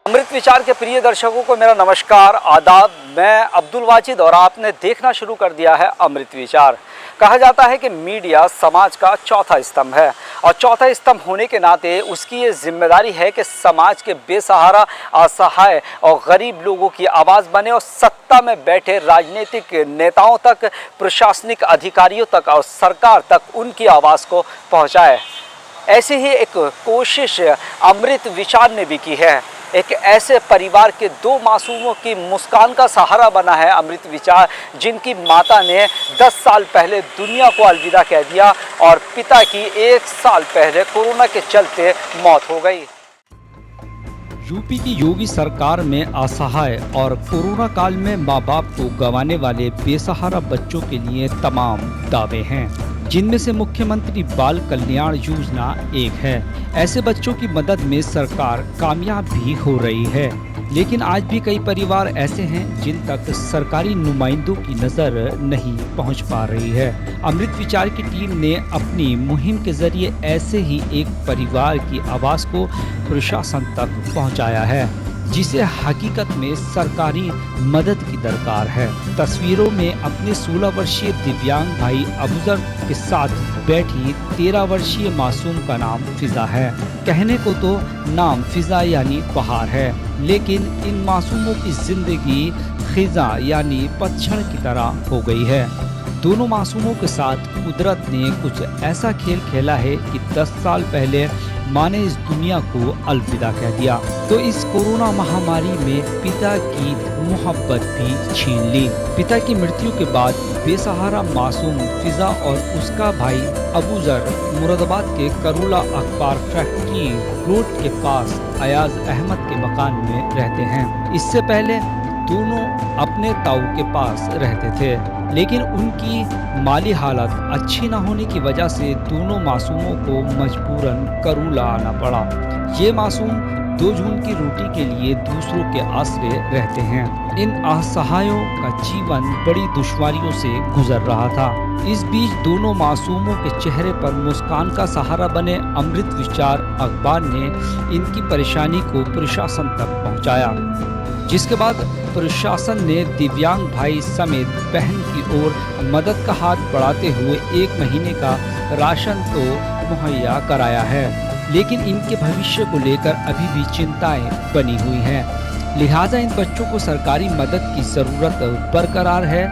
अमृत विचार के प्रिय दर्शकों को मेरा नमस्कार, आदाब। मैं अब्दुल वाजिद और आपने देखना शुरू कर दिया है अमृत विचार। कहा जाता है कि मीडिया समाज का चौथा स्तंभ है और चौथा स्तंभ होने के नाते उसकी ये जिम्मेदारी है कि समाज के बेसहारा, असहाय और गरीब लोगों की आवाज़ बने और सत्ता में बैठे राजनीतिक नेताओं तक, प्रशासनिक अधिकारियों तक और सरकार तक उनकी आवाज़ को पहुँचाए। ऐसी ही एक कोशिश अमृत विचार ने भी की है। एक ऐसे परिवार के दो मासूमों की मुस्कान का सहारा बना है अमृत विचार, जिनकी माता ने 10 साल पहले दुनिया को अलविदा कह दिया और पिता की 1 साल पहले कोरोना के चलते मौत हो गई। यूपी की योगी सरकार में असहाय और कोरोना काल में माँ बाप को गंवाने वाले बेसहारा बच्चों के लिए तमाम दावे हैं, जिनमें से मुख्यमंत्री बाल कल्याण योजना एक है। ऐसे बच्चों की मदद में सरकार कामयाब भी हो रही है, लेकिन आज भी कई परिवार ऐसे हैं जिन तक सरकारी नुमाइंदों की नजर नहीं पहुंच पा रही है। अमृत विचार की टीम ने अपनी मुहिम के जरिए ऐसे ही एक परिवार की आवाज को प्रशासन तक पहुंचाया है, जिसे हकीकत में सरकारी मदद की दरकार है। तस्वीरों में अपने 16 वर्षीय दिव्यांग भाई अबूजर के साथ बैठी 13 वर्षीय मासूम का नाम फिजा है। कहने को तो नाम फिजा यानी बहार है, लेकिन इन मासूमों की जिंदगी खिजा यानी पतझड़ की तरह हो गई है। दोनों मासूमों के साथ कुदरत ने कुछ ऐसा खेल खेला है कि 10 साल पहले माँ ने इस दुनिया को अलविदा कह दिया, तो इस कोरोना महामारी में पिता की मोहब्बत भी छीन ली। पिता की मृत्यु के बाद बेसहारा मासूम फिजा और उसका भाई अबूजर मुरादाबाद के करोला अखबार फैक्ट्री रोड के पास अयाज अहमद के मकान में रहते हैं। इससे पहले दोनों अपने ताऊ के पास रहते थे, लेकिन उनकी माली हालत अच्छी न होने की वजह से दोनों मासूमों को मजबूरन करोला आना पड़ा। ये मासूम 2 जून की रोटी के लिए दूसरों के आश्रय रहते हैं। इन असहायों का जीवन बड़ी दुश्वारियों से गुजर रहा था। इस बीच दोनों मासूमों के चेहरे पर मुस्कान का सहारा बने अमृत विचार अखबार ने इनकी परेशानी को प्रशासन तक पहुँचाया, जिसके बाद प्रशासन ने दिव्यांग भाई समेत बहन की ओर मदद का हाथ बढ़ाते हुए 1 महीने का राशन तो मुहैया कराया है, लेकिन इनके भविष्य को लेकर अभी भी चिंताएं बनी हुई हैं। लिहाजा इन बच्चों को सरकारी मदद की जरूरत बरकरार है।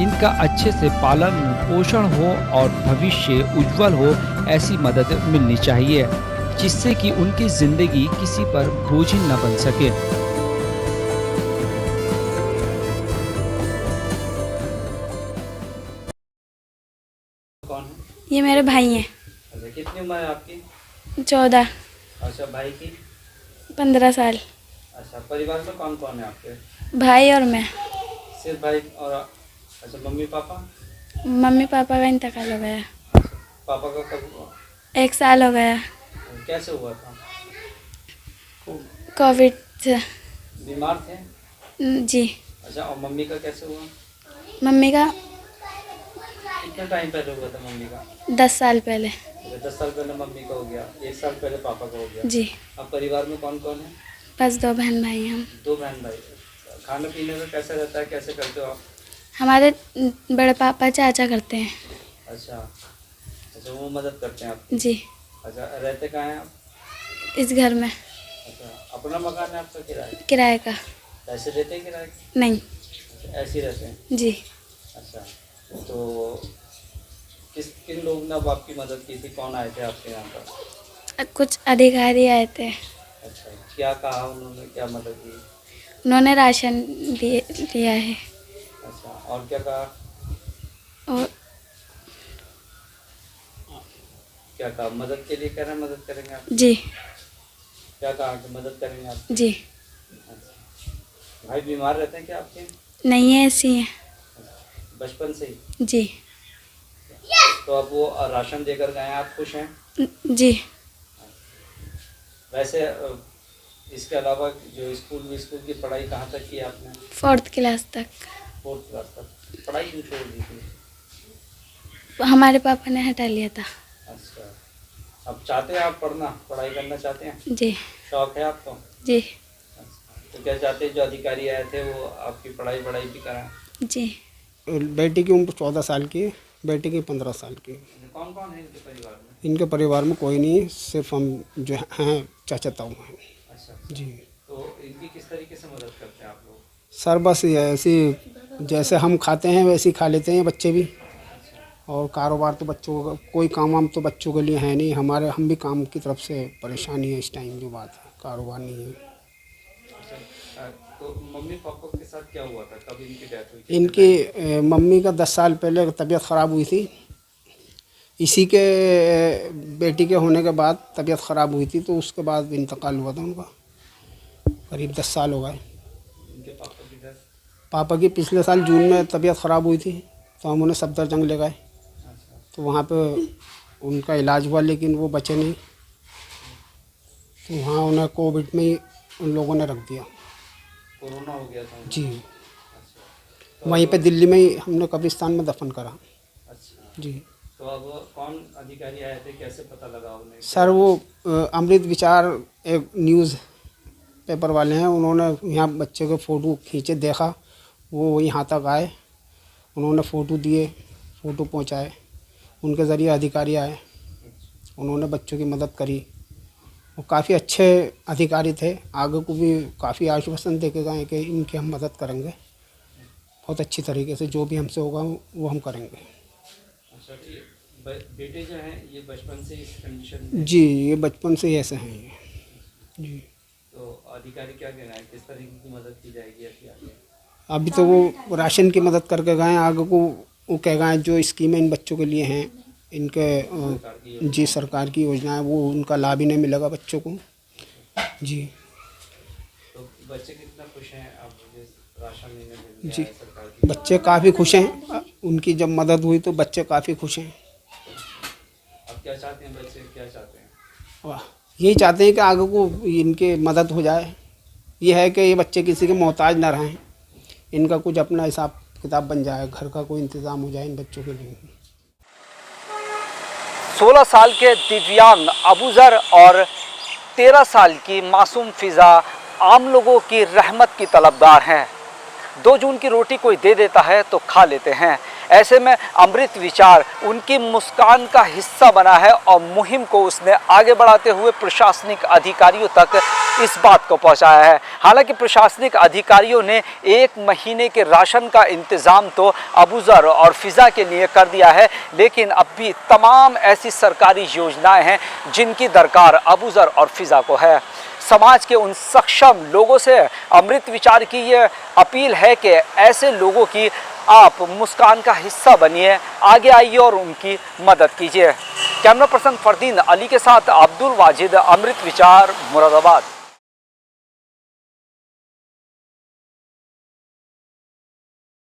इनका अच्छे से पालन पोषण हो और भविष्य उज्जवल हो, ऐसी मदद मिलनी चाहिए, जिससे कि उनकी जिंदगी किसी पर बोझिल न बन सके। ये मेरे भाई हैं। अच्छा, कितनी उम्र है आपकी? 14। अच्छा, भाई की? 15 साल। अच्छा, परिवार में कौन कौन है आपके? भाई और मैं। सिर्फ भाई और? अच्छा, मम्मी पापा? मम्मी पापा का इंतकाल हो गया। अच्छा, पापा का कब हुआ? 1 साल हो गया। कैसे हुआ था? कोविड से। बीमार थे? जी। अच्छा, और मम्मी का कैसे हुआ? मम्मी का कितना टाइम पहले हुआ था मम्मी का? 10 साल पहले। 10 साल पहले मम्मी का हो गया, 1 साल पहले पापा का हो गया। जी। अब परिवार में कौन कौन है? बस 2 बहन भाई हैं हम। 2 बहन भाई। खाने पीने में कैसे रहता है, कैसे करते हो आप? हमारे बड़े पापा चाचा करते हैं। अच्छा अच्छा, वो मदद करते हैं आपकी? जी। अच्छा, रहते कहाँ हैं आप? इस घर में। अच्छा, अपना मकान है आपका किराए? किराए का। पैसे देते हैं किराए के? नहीं। अच्छा, ऐसे ही रहते हैं? जी। अच्छा, तो किन लोगों ने अब आपकी मदद की थी? कौन आए थे आपके यहाँ पर? कुछ अधिकारी आए थे। अच्छा, क्या कहा उन्होंने, क्या मदद की? उन्होंने राशन दिया है। अच्छा, और क्या कहा? और क्या कहा? मदद के लिए कह रहे हैं, मदद करेंगे आप? जी। क्या कहा कि मदद करेंगे आप? जी। अच्छा, भाई बीमार रहते हैं क्या आपके? नहीं है, ऐसी हैं। अच्छा, बचपन से ही? जी। तो अब वो राशन देकर गए हैं, आप खुश हैं? जी। वैसे इसके अलावा जो स्कूल की पढ़ाई कहाँ तक की आपने? 4th क्लास तक। 4th क्लास तक। पढ़ाई क्यों छोड़ दी थी? हमारे पापा ने हटा लिया था। अच्छा, अब चाहते हैं आप पढ़ना, पढ़ाई करना चाहते हैं? जी। शौक है आपको? जी। अच्छा, तो क्या चाहते हैं जो अधिकारी आए थे वो आपकी पढ़ाई वढ़ाई भी कराएं? जी। बेटी की उम्र 14 साल की है, बेटे की 15 साल की है। कौन कौन है इनके परिवार में? इनके परिवार में कोई नहीं है, सिर्फ हम जो हैं चाचा ताऊ हैं। अच्छा, जी तो इनकी किस तरीके से मदद करते हैं आप लोग? सर, बस ये ऐसी जैसे हम खाते हैं वैसे ही खा लेते हैं बच्चे भी। और कारोबार तो बच्चों का कोई काम वाम तो बच्चों के लिए है नहीं, हमारे हम भी काम की तरफ से परेशानी है इस टाइम। जो बात है, कारोबार नहीं है। तो मम्मी पापा के साथ क्या हुआ था, कब इनकी डेथ हुई? इनकी मम्मी का 10 साल पहले तबीयत ख़राब हुई थी। इसी के बेटी के होने के बाद तबीयत ख़राब हुई थी, तो उसके बाद इंतकाल हुआ था उनका। करीब 10 साल हो गए। इनके पापा की डेथ? पापा की पिछले साल जून में तबीयत ख़राब हुई थी, तो हम उन्हें सफदरजंग ले गए। तो वहाँ पे उनका इलाज हुआ, लेकिन वो बचे नहीं। तो वहाँ उन्हें कोविड में ही उन लोगों ने रख दिया। कोरोना हो गया था? जी। वहीं पे दिल्ली में ही हमने कब्रिस्तान में दफन करा। अच्छा, जी। तो अब कौन अधिकारी आए थे, कैसे पता लगा उन्हें? सर, वो अमृत विचार एक न्यूज़ पेपर वाले हैं, उन्होंने यहाँ बच्चे के फ़ोटो खींचे, देखा, वो यहाँ तक आए, उन्होंने फ़ोटो दिए, फ़ोटो पहुँचाए, उनके ज़रिए अधिकारी आए, उन्होंने बच्चों की मदद करी। वो काफ़ी अच्छे अधिकारी थे, आगे को भी काफ़ी आश्वासन दे के गए कि इनकी हम मदद करेंगे बहुत अच्छी तरीके से, जो भी हमसे होगा वो हम करेंगे। अच्छा, ये बेटे जो हैं ये बचपन से इस कंडीशन में? जी, ये बचपन से ही ऐसे हैं ये। जी। तो अधिकारी क्या कहना है, किस तरीके की मदद की जाएगी आगे? अभी तो वो राशन की मदद करके गए, आगे को वो कह गए जो स्कीमें इन बच्चों के लिए हैं, इनके जी सरकार की योजना है, वो उनका लाभ ही नहीं मिलेगा बच्चों को। जी। तो बच्चे कितना खुश हैं अब मुझे राशन लेने मिल गया जी, है सरकार की? बच्चे काफ़ी खुश हैं, उनकी जब मदद हुई तो बच्चे काफ़ी खुश हैं। अब क्या चाहते हैं बच्चे, क्या चाहते हैं? वाह, यही चाहते हैं कि आगे को इनकी मदद हो जाए। ये है कि ये बच्चे किसी के मोहताज न रहें, इनका कुछ अपना हिसाब किताब बन जाए, घर का कोई इंतज़ाम हो जाए इन बच्चों के लिए। 16 साल के दिव्यांग अबूजर और 13 साल की मासूम फिज़ा आम लोगों की रहमत की तलबगार हैं। 2 जून की रोटी कोई दे देता है तो खा लेते हैं। ऐसे में अमृत विचार उनकी मुस्कान का हिस्सा बना है और मुहिम को उसने आगे बढ़ाते हुए प्रशासनिक अधिकारियों तक इस बात को पहुंचाया है। हालांकि प्रशासनिक अधिकारियों ने 1 महीने के राशन का इंतज़ाम तो अबूजर और फिज़ा के लिए कर दिया है, लेकिन अब भी तमाम ऐसी सरकारी योजनाएं हैं जिनकी दरकार अबूजर और फिज़ा को है। समाज के उन सक्षम लोगों से अमृत विचार की ये अपील है कि ऐसे लोगों की आप मुस्कान का हिस्सा बनिए, आगे आइए और उनकी मदद कीजिए। कैमरा पर्सन फरदीन अली के साथ अब्दुल वाजिद, अमृत विचार, मुरादाबाद।